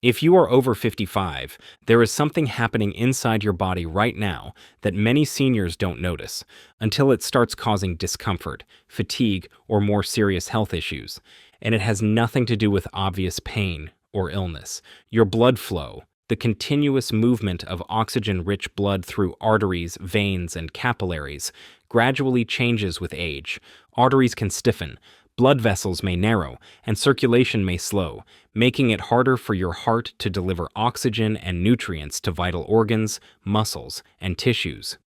If you are over 55, there is something happening inside your body right now that many seniors don't notice until it starts causing discomfort, fatigue, or more serious health issues. And it has nothing to do with obvious pain or illness. Your blood flow, the continuous movement of oxygen-rich blood through arteries, veins, and capillaries, gradually changes with age. Arteries can stiffen, blood vessels may narrow, and circulation may slow, making it harder for your heart to deliver oxygen and nutrients to vital organs, muscles, and tissues.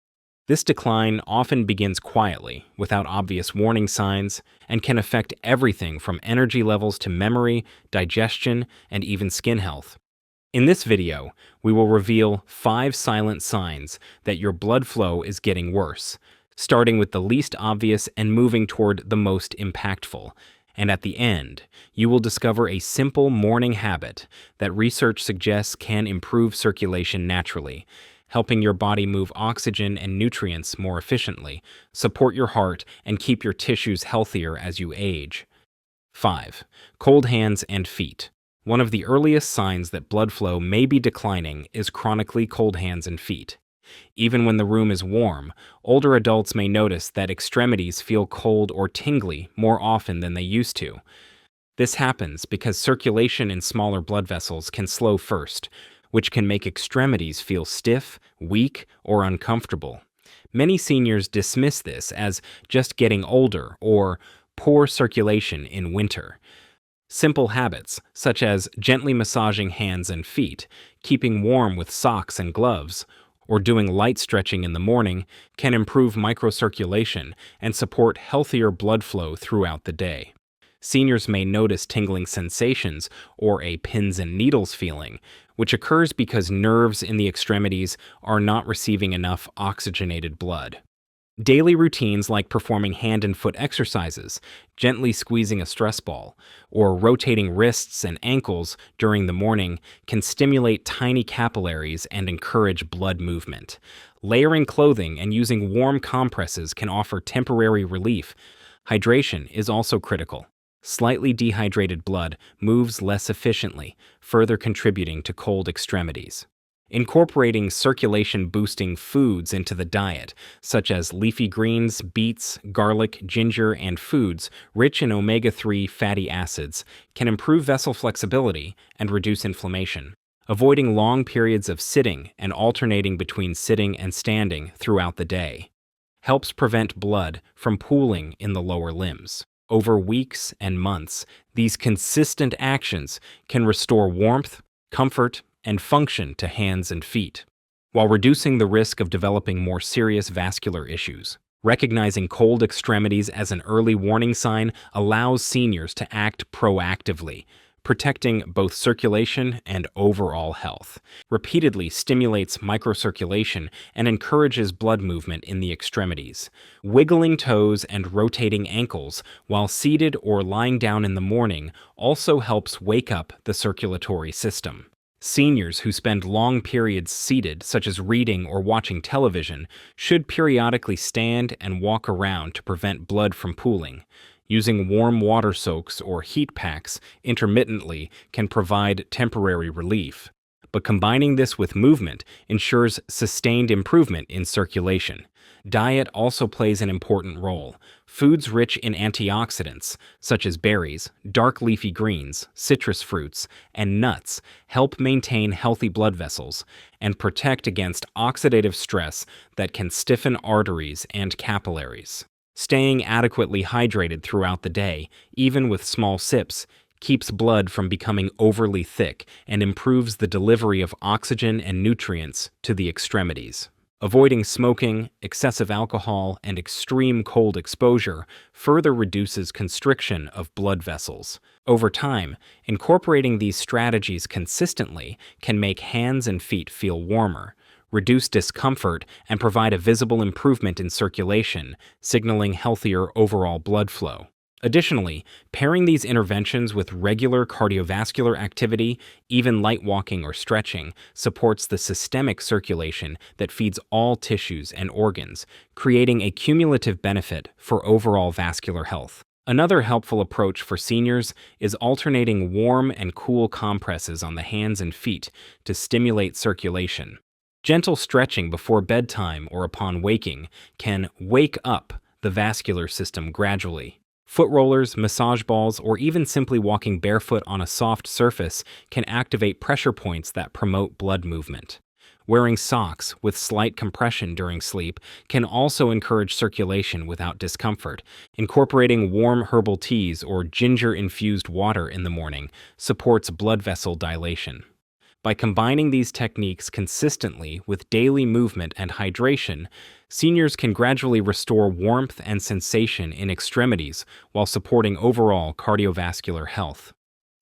This decline often begins quietly, without obvious warning signs, and can affect everything from energy levels to memory, digestion, and even skin health. In this video, we will reveal 5 silent signs that your blood flow is getting worse, starting with the least obvious and moving toward the most impactful. And at the end, you will discover a simple morning habit that research suggests can improve circulation naturally, helping your body move oxygen and nutrients more efficiently, support your heart, and keep your tissues healthier as you age. 5. Cold hands and feet. One of the earliest signs that blood flow may be declining is chronically cold hands and feet. Even when the room is warm, older adults may notice that extremities feel cold or tingly more often than they used to. This happens because circulation in smaller blood vessels can slow first, which can make extremities feel stiff, weak, or uncomfortable. Many seniors dismiss this as just getting older or poor circulation in winter. Simple habits, such as gently massaging hands and feet, keeping warm with socks and gloves, or doing light stretching in the morning, can improve microcirculation and support healthier blood flow throughout the day. Seniors may notice tingling sensations or a pins and needles feeling, which occurs because nerves in the extremities are not receiving enough oxygenated blood. Daily routines like performing hand and foot exercises, gently squeezing a stress ball, or rotating wrists and ankles during the morning can stimulate tiny capillaries and encourage blood movement. Layering clothing and using warm compresses can offer temporary relief. Hydration is also critical. Slightly dehydrated blood moves less efficiently, further contributing to cold extremities. Incorporating circulation-boosting foods into the diet, such as leafy greens, beets, garlic, ginger, and foods rich in omega-3 fatty acids, can improve vessel flexibility and reduce inflammation. Avoiding long periods of sitting and alternating between sitting and standing throughout the day helps prevent blood from pooling in the lower limbs. Over weeks and months, these consistent actions can restore warmth, comfort, and function to hands and feet, while reducing the risk of developing more serious vascular issues. Recognizing cold extremities as an early warning sign allows seniors to act proactively, protecting both circulation and overall health. Repeatedly stimulates microcirculation and encourages blood movement in the extremities. Wiggling toes and rotating ankles while seated or lying down in the morning also helps wake up the circulatory system. Seniors who spend long periods seated, such as reading or watching television, should periodically stand and walk around to prevent blood from pooling. Using warm water soaks or heat packs intermittently can provide temporary relief, but combining this with movement ensures sustained improvement in circulation. Diet also plays an important role. Foods rich in antioxidants, such as berries, dark leafy greens, citrus fruits, and nuts, help maintain healthy blood vessels and protect against oxidative stress that can stiffen arteries and capillaries. Staying adequately hydrated throughout the day, even with small sips, keeps blood from becoming overly thick and improves the delivery of oxygen and nutrients to the extremities. Avoiding smoking, excessive alcohol, and extreme cold exposure further reduces constriction of blood vessels. Over time, incorporating these strategies consistently can make hands and feet feel warmer, reduce discomfort, and provide a visible improvement in circulation, signaling healthier overall blood flow. Additionally, pairing these interventions with regular cardiovascular activity, even light walking or stretching, supports the systemic circulation that feeds all tissues and organs, creating a cumulative benefit for overall vascular health. Another helpful approach for seniors is alternating warm and cool compresses on the hands and feet to stimulate circulation. Gentle stretching before bedtime or upon waking can wake up the vascular system gradually. Foot rollers, massage balls, or even simply walking barefoot on a soft surface can activate pressure points that promote blood movement. Wearing socks with slight compression during sleep can also encourage circulation without discomfort. Incorporating warm herbal teas or ginger-infused water in the morning supports blood vessel dilation. By combining these techniques consistently with daily movement and hydration, seniors can gradually restore warmth and sensation in extremities while supporting overall cardiovascular health.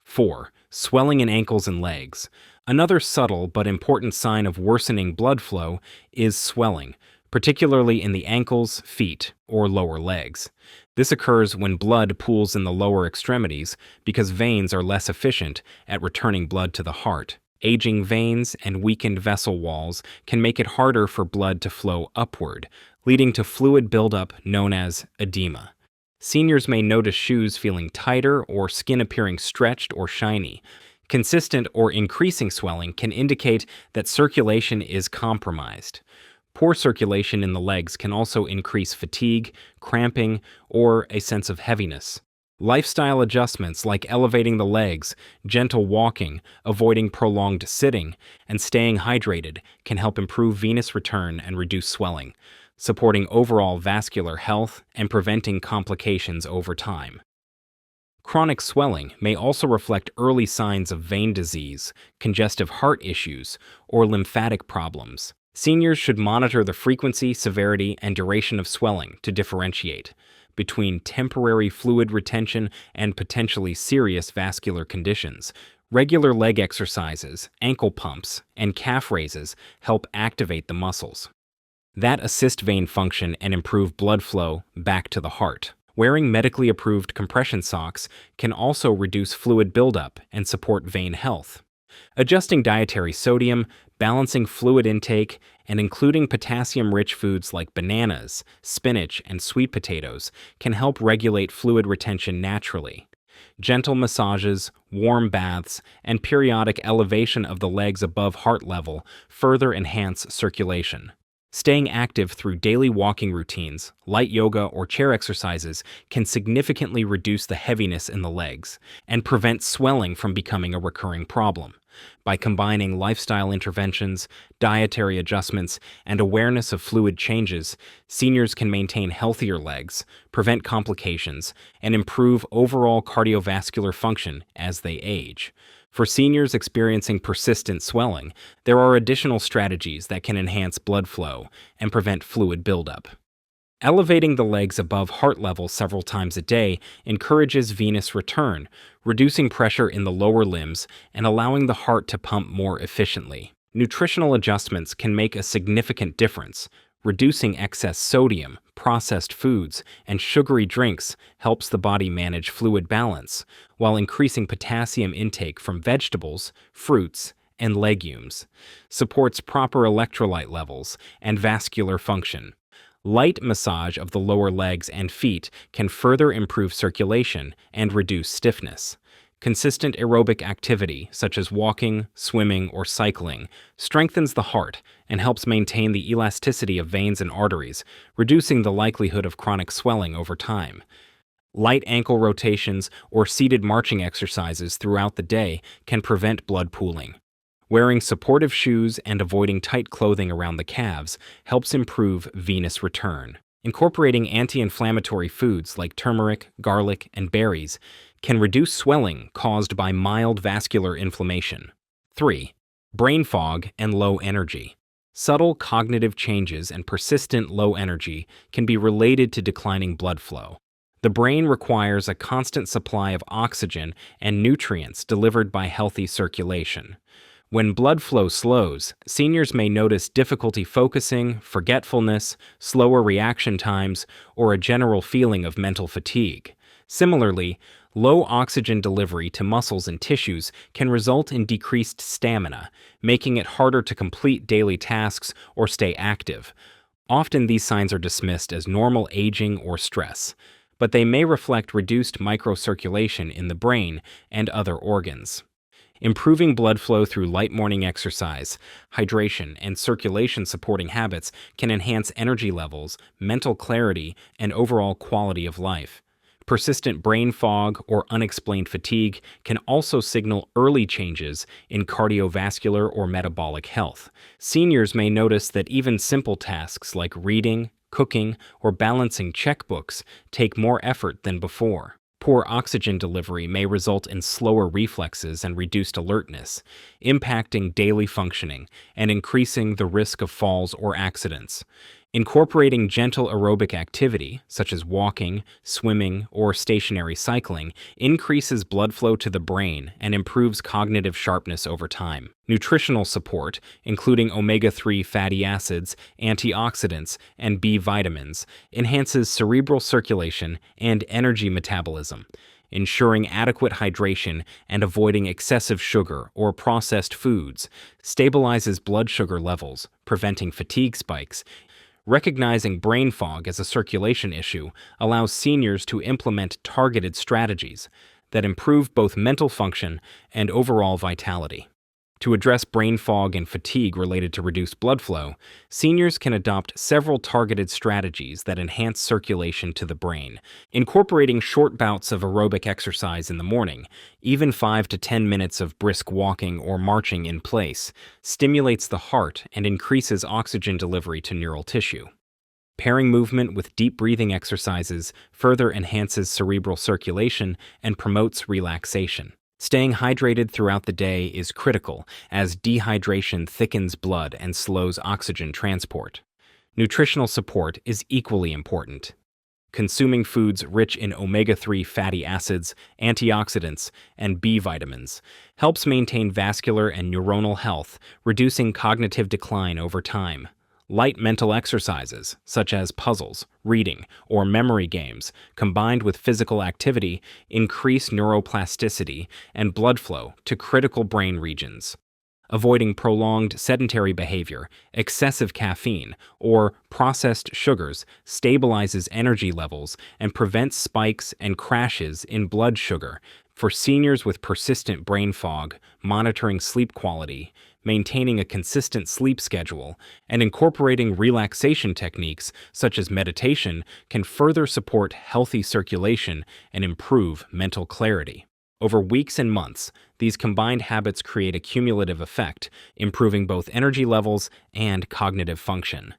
4. Swelling in ankles and legs. Another subtle but important sign of worsening blood flow is swelling, particularly in the ankles, feet, or lower legs. This occurs when blood pools in the lower extremities because veins are less efficient at returning blood to the heart. Aging veins and weakened vessel walls can make it harder for blood to flow upward, leading to fluid buildup known as edema. Seniors may notice shoes feeling tighter or skin appearing stretched or shiny. Consistent or increasing swelling can indicate that circulation is compromised. Poor circulation in the legs can also increase fatigue, cramping, or a sense of heaviness. Lifestyle adjustments like elevating the legs, gentle walking, avoiding prolonged sitting, and staying hydrated can help improve venous return and reduce swelling, supporting overall vascular health and preventing complications over time. Chronic swelling may also reflect early signs of vein disease, congestive heart issues, or lymphatic problems. Seniors should monitor the frequency, severity, and duration of swelling to differentiate between temporary fluid retention and potentially serious vascular conditions. Regular leg exercises, ankle pumps, and calf raises help activate the muscles that assist vein function and improve blood flow back to the heart. Wearing medically approved compression socks can also reduce fluid buildup and support vein health. Adjusting dietary sodium, balancing fluid intake, and including potassium-rich foods like bananas, spinach, and sweet potatoes can help regulate fluid retention naturally. Gentle massages, warm baths, and periodic elevation of the legs above heart level further enhance circulation. Staying active through daily walking routines, light yoga, or chair exercises can significantly reduce the heaviness in the legs and prevent swelling from becoming a recurring problem. By combining lifestyle interventions, dietary adjustments, and awareness of fluid changes, seniors can maintain healthier legs, prevent complications, and improve overall cardiovascular function as they age. For seniors experiencing persistent swelling, there are additional strategies that can enhance blood flow and prevent fluid buildup. Elevating the legs above heart level several times a day encourages venous return, reducing pressure in the lower limbs and allowing the heart to pump more efficiently. Nutritional adjustments can make a significant difference. Reducing excess sodium, processed foods, and sugary drinks helps the body manage fluid balance, while increasing potassium intake from vegetables, fruits, and legumes supports proper electrolyte levels and vascular function. Light massage of the lower legs and feet can further improve circulation and reduce stiffness. Consistent aerobic activity, such as walking, swimming, or cycling, strengthens the heart and helps maintain the elasticity of veins and arteries, reducing the likelihood of chronic swelling over time. Light ankle rotations or seated marching exercises throughout the day can prevent blood pooling. Wearing supportive shoes and avoiding tight clothing around the calves helps improve venous return. Incorporating anti-inflammatory foods like turmeric, garlic, and berries can reduce swelling caused by mild vascular inflammation. 3. Brain fog and low energy. Subtle cognitive changes and persistent low energy can be related to declining blood flow. The brain requires a constant supply of oxygen and nutrients delivered by healthy circulation. When blood flow slows, seniors may notice difficulty focusing, forgetfulness, slower reaction times, or a general feeling of mental fatigue. Similarly, low oxygen delivery to muscles and tissues can result in decreased stamina, making it harder to complete daily tasks or stay active. Often these signs are dismissed as normal aging or stress, but they may reflect reduced microcirculation in the brain and other organs. Improving blood flow through light morning exercise, hydration, and circulation supporting habits can enhance energy levels, mental clarity, and overall quality of life. Persistent brain fog or unexplained fatigue can also signal early changes in cardiovascular or metabolic health. Seniors may notice that even simple tasks like reading, cooking, or balancing checkbooks take more effort than before. Poor oxygen delivery may result in slower reflexes and reduced alertness, impacting daily functioning and increasing the risk of falls or accidents. Incorporating gentle aerobic activity, such as walking, swimming, or stationary cycling, increases blood flow to the brain and improves cognitive sharpness over time. Nutritional support, including omega-3 fatty acids, antioxidants, and B vitamins, enhances cerebral circulation and energy metabolism. Ensuring adequate hydration and avoiding excessive sugar or processed foods stabilizes blood sugar levels, preventing fatigue spikes. Recognizing brain fog as a circulation issue allows seniors to implement targeted strategies that improve both mental function and overall vitality. To address brain fog and fatigue related to reduced blood flow, seniors can adopt several targeted strategies that enhance circulation to the brain. Incorporating short bouts of aerobic exercise in the morning, even 5 to 10 minutes of brisk walking or marching in place, stimulates the heart and increases oxygen delivery to neural tissue. Pairing movement with deep breathing exercises further enhances cerebral circulation and promotes relaxation. Staying hydrated throughout the day is critical, as dehydration thickens blood and slows oxygen transport. Nutritional support is equally important. Consuming foods rich in omega-3 fatty acids, antioxidants, and B vitamins helps maintain vascular and neuronal health, reducing cognitive decline over time. Light mental exercises, such as puzzles, reading, or memory games, combined with physical activity, increase neuroplasticity and blood flow to critical brain regions. Avoiding prolonged sedentary behavior, excessive caffeine, or processed sugars stabilizes energy levels and prevents spikes and crashes in blood sugar. For seniors with persistent brain fog, monitoring sleep quality, maintaining a consistent sleep schedule, and incorporating relaxation techniques such as meditation can further support healthy circulation and improve mental clarity. Over weeks and months, these combined habits create a cumulative effect, improving both energy levels and cognitive function,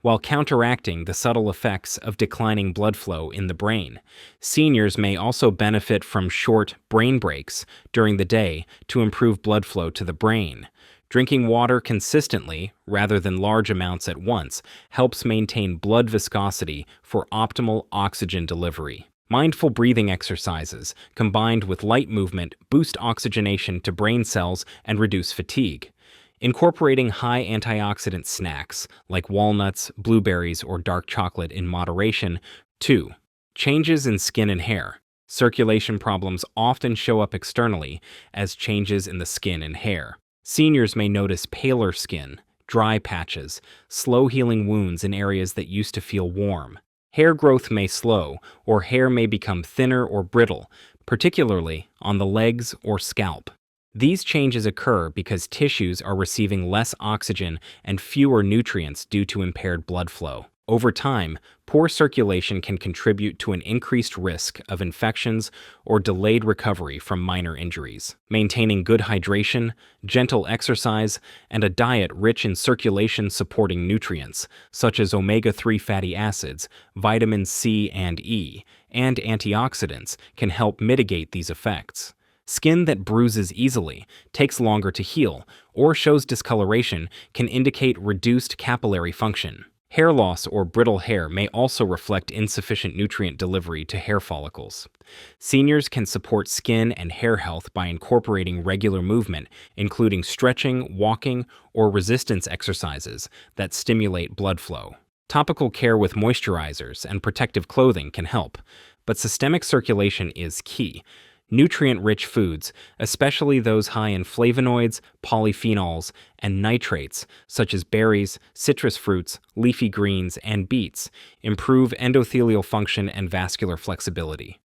while counteracting the subtle effects of declining blood flow in the brain. Seniors may also benefit from short brain breaks during the day to improve blood flow to the brain. Drinking water consistently, rather than large amounts at once, helps maintain blood viscosity for optimal oxygen delivery. Mindful breathing exercises, combined with light movement, boost oxygenation to brain cells and reduce fatigue. Incorporating high antioxidant snacks, like walnuts, blueberries, or dark chocolate in moderation. 2. Changes in skin and hair. Circulation problems often show up externally as changes in the skin and hair. Seniors may notice paler skin, dry patches, slow-healing wounds in areas that used to feel warm. Hair growth may slow, or hair may become thinner or brittle, particularly on the legs or scalp. These changes occur because tissues are receiving less oxygen and fewer nutrients due to impaired blood flow. Over time, poor circulation can contribute to an increased risk of infections or delayed recovery from minor injuries. Maintaining good hydration, gentle exercise, and a diet rich in circulation-supporting nutrients, such as omega-3 fatty acids, vitamins C and E, and antioxidants, can help mitigate these effects. Skin that bruises easily, takes longer to heal, or shows discoloration can indicate reduced capillary function. Hair loss or brittle hair may also reflect insufficient nutrient delivery to hair follicles. Seniors can support skin and hair health by incorporating regular movement, including stretching, walking, or resistance exercises that stimulate blood flow. Topical care with moisturizers and protective clothing can help, but systemic circulation is key. Nutrient-rich foods, especially those high in flavonoids, polyphenols, and nitrates, such as berries, citrus fruits, leafy greens, and beets, improve endothelial function and vascular flexibility.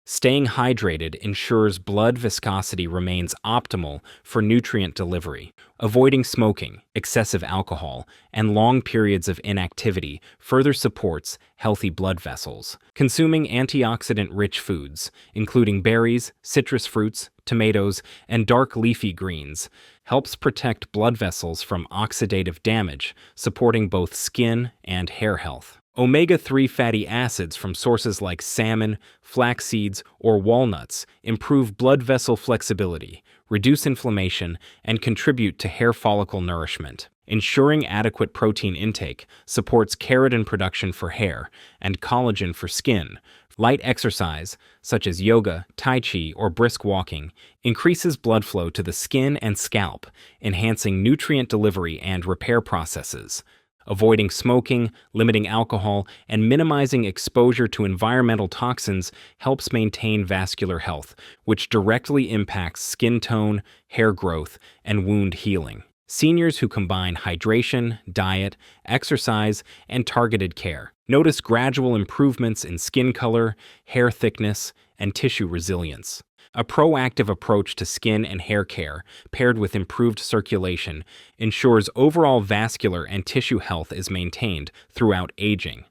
Staying hydrated ensures blood viscosity remains optimal for nutrient delivery. Avoiding smoking, excessive alcohol, and long periods of inactivity further supports healthy blood vessels. Consuming antioxidant-rich foods, including berries, citrus fruits, tomatoes, and dark leafy greens, helps protect blood vessels from oxidative damage, supporting both skin and hair health. Omega-3 fatty acids from sources like salmon, flax seeds, or walnuts improve blood vessel flexibility, reduce inflammation, and contribute to hair follicle nourishment. Ensuring adequate protein intake supports keratin production for hair and collagen for skin. Light exercise, such as yoga, tai chi, or brisk walking, increases blood flow to the skin and scalp, enhancing nutrient delivery and repair processes. Avoiding smoking, limiting alcohol, and minimizing exposure to environmental toxins helps maintain vascular health, which directly impacts skin tone, hair growth, and wound healing. Seniors who combine hydration, diet, exercise, and targeted care notice gradual improvements in skin color, hair thickness, and tissue resilience. A proactive approach to skin and hair care, paired with improved circulation, ensures overall vascular and tissue health is maintained throughout aging.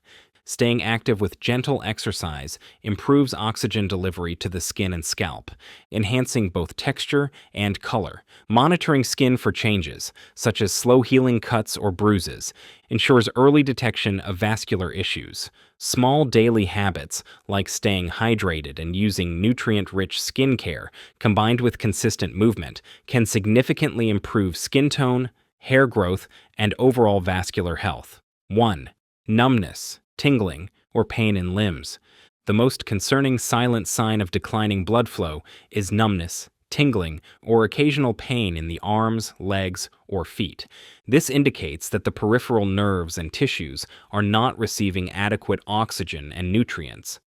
Staying active with gentle exercise improves oxygen delivery to the skin and scalp, enhancing both texture and color. Monitoring skin for changes, such as slow-healing cuts or bruises, ensures early detection of vascular issues. Small daily habits, like staying hydrated and using nutrient-rich skincare, combined with consistent movement, can significantly improve skin tone, hair growth, and overall vascular health. 1. Numbness, tingling, or pain in limbs. The most concerning silent sign of declining blood flow is numbness, tingling, or occasional pain in the arms, legs, or feet. This indicates that the peripheral nerves and tissues are not receiving adequate oxygen and nutrients.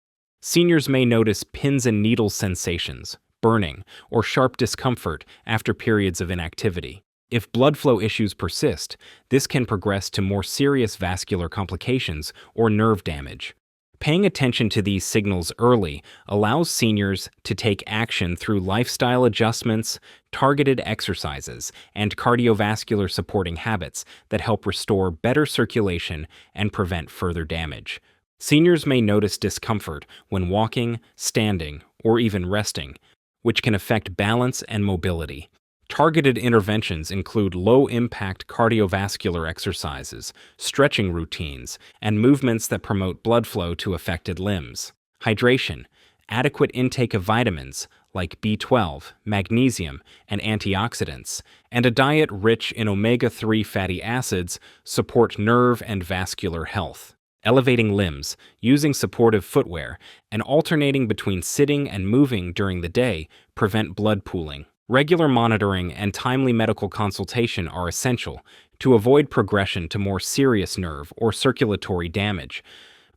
Seniors may notice pins and needles sensations, burning, or sharp discomfort after periods of inactivity. If blood flow issues persist, this can progress to more serious vascular complications or nerve damage. Paying attention to these signals early allows seniors to take action through lifestyle adjustments, targeted exercises, and cardiovascular supporting habits that help restore better circulation and prevent further damage. Seniors may notice discomfort when walking, standing, or even resting, which can affect balance and mobility. Targeted interventions include low-impact cardiovascular exercises, stretching routines, and movements that promote blood flow to affected limbs. Hydration, adequate intake of vitamins like B12, magnesium, and antioxidants, and a diet rich in omega-3 fatty acids support nerve and vascular health. Elevating limbs, using supportive footwear, and alternating between sitting and moving during the day prevent blood pooling. Regular monitoring and timely medical consultation are essential to avoid progression to more serious nerve or circulatory damage.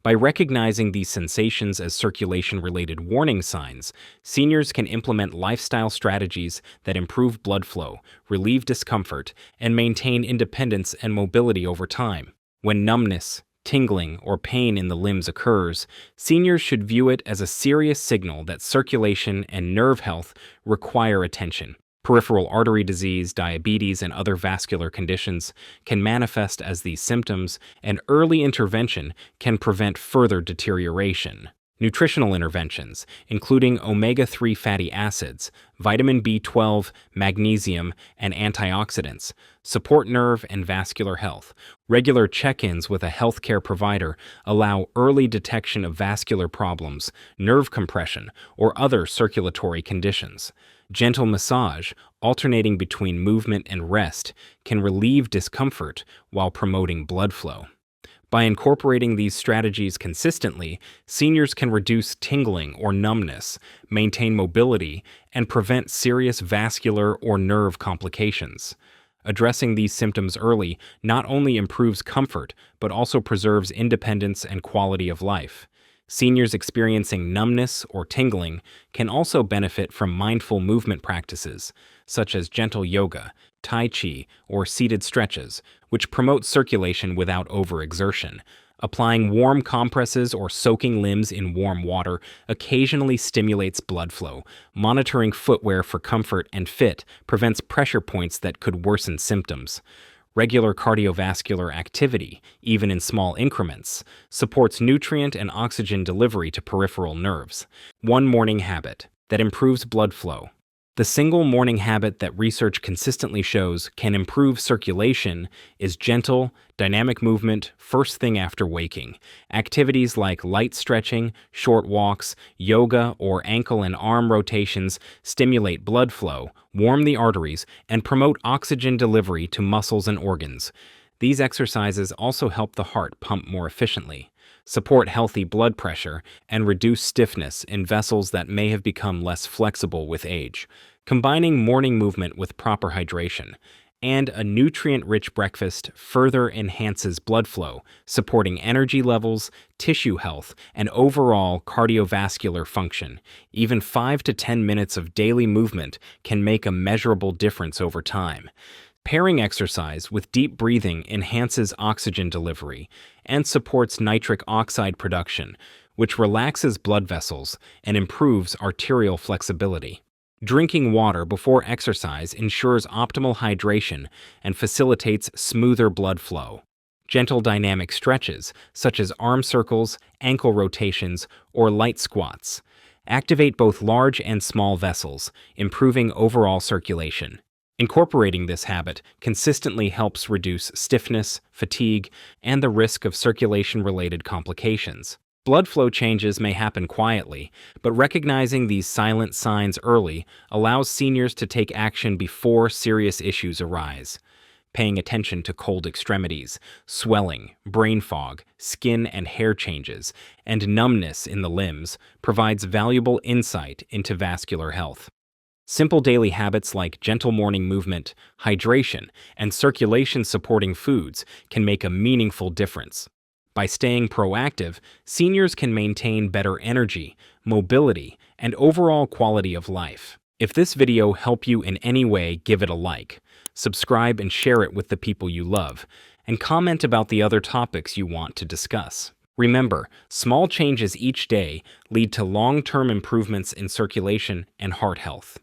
By recognizing these sensations as circulation-related warning signs, seniors can implement lifestyle strategies that improve blood flow, relieve discomfort, and maintain independence and mobility over time. When numbness, tingling, or pain in the limbs occurs, seniors should view it as a serious signal that circulation and nerve health require attention. Peripheral artery disease, diabetes, and other vascular conditions can manifest as these symptoms, and early intervention can prevent further deterioration. Nutritional interventions, including omega-3 fatty acids, vitamin B12, magnesium, and antioxidants, support nerve and vascular health. Regular check-ins with a healthcare provider allow early detection of vascular problems, nerve compression, or other circulatory conditions. Gentle massage, alternating between movement and rest, can relieve discomfort while promoting blood flow. By incorporating these strategies consistently, seniors can reduce tingling or numbness, maintain mobility, and prevent serious vascular or nerve complications. Addressing these symptoms early not only improves comfort, but also preserves independence and quality of life. Seniors experiencing numbness or tingling can also benefit from mindful movement practices, such as gentle yoga, tai chi, or seated stretches, which promote circulation without overexertion. Applying warm compresses or soaking limbs in warm water occasionally stimulates blood flow. Monitoring footwear for comfort and fit prevents pressure points that could worsen symptoms. Regular cardiovascular activity, even in small increments, supports nutrient and oxygen delivery to peripheral nerves. One morning habit that improves blood flow. The single morning habit that research consistently shows can improve circulation is gentle, dynamic movement first thing after waking. Activities like light stretching, short walks, yoga, or ankle and arm rotations stimulate blood flow, warm the arteries, and promote oxygen delivery to muscles and organs. These exercises also help the heart pump more efficiently, support healthy blood pressure, and reduce stiffness in vessels that may have become less flexible with age. Combining morning movement with proper hydration and a nutrient-rich breakfast further enhances blood flow, supporting energy levels, tissue health, and overall cardiovascular function. Even 5 to 10 minutes of daily movement can make a measurable difference over time. Pairing exercise with deep breathing enhances oxygen delivery and supports nitric oxide production, which relaxes blood vessels and improves arterial flexibility. Drinking water before exercise ensures optimal hydration and facilitates smoother blood flow. Gentle dynamic stretches, such as arm circles, ankle rotations, or light squats, activate both large and small vessels, improving overall circulation. Incorporating this habit consistently helps reduce stiffness, fatigue, and the risk of circulation-related complications. Blood flow changes may happen quietly, but recognizing these silent signs early allows seniors to take action before serious issues arise. Paying attention to cold extremities, swelling, brain fog, skin and hair changes, and numbness in the limbs provides valuable insight into vascular health. Simple daily habits like gentle morning movement, hydration, and circulation-supporting foods can make a meaningful difference. By staying proactive, seniors can maintain better energy, mobility, and overall quality of life. If this video helped you in any way, give it a like, subscribe and share it with the people you love, and comment about the other topics you want to discuss. Remember, small changes each day lead to long-term improvements in circulation and heart health.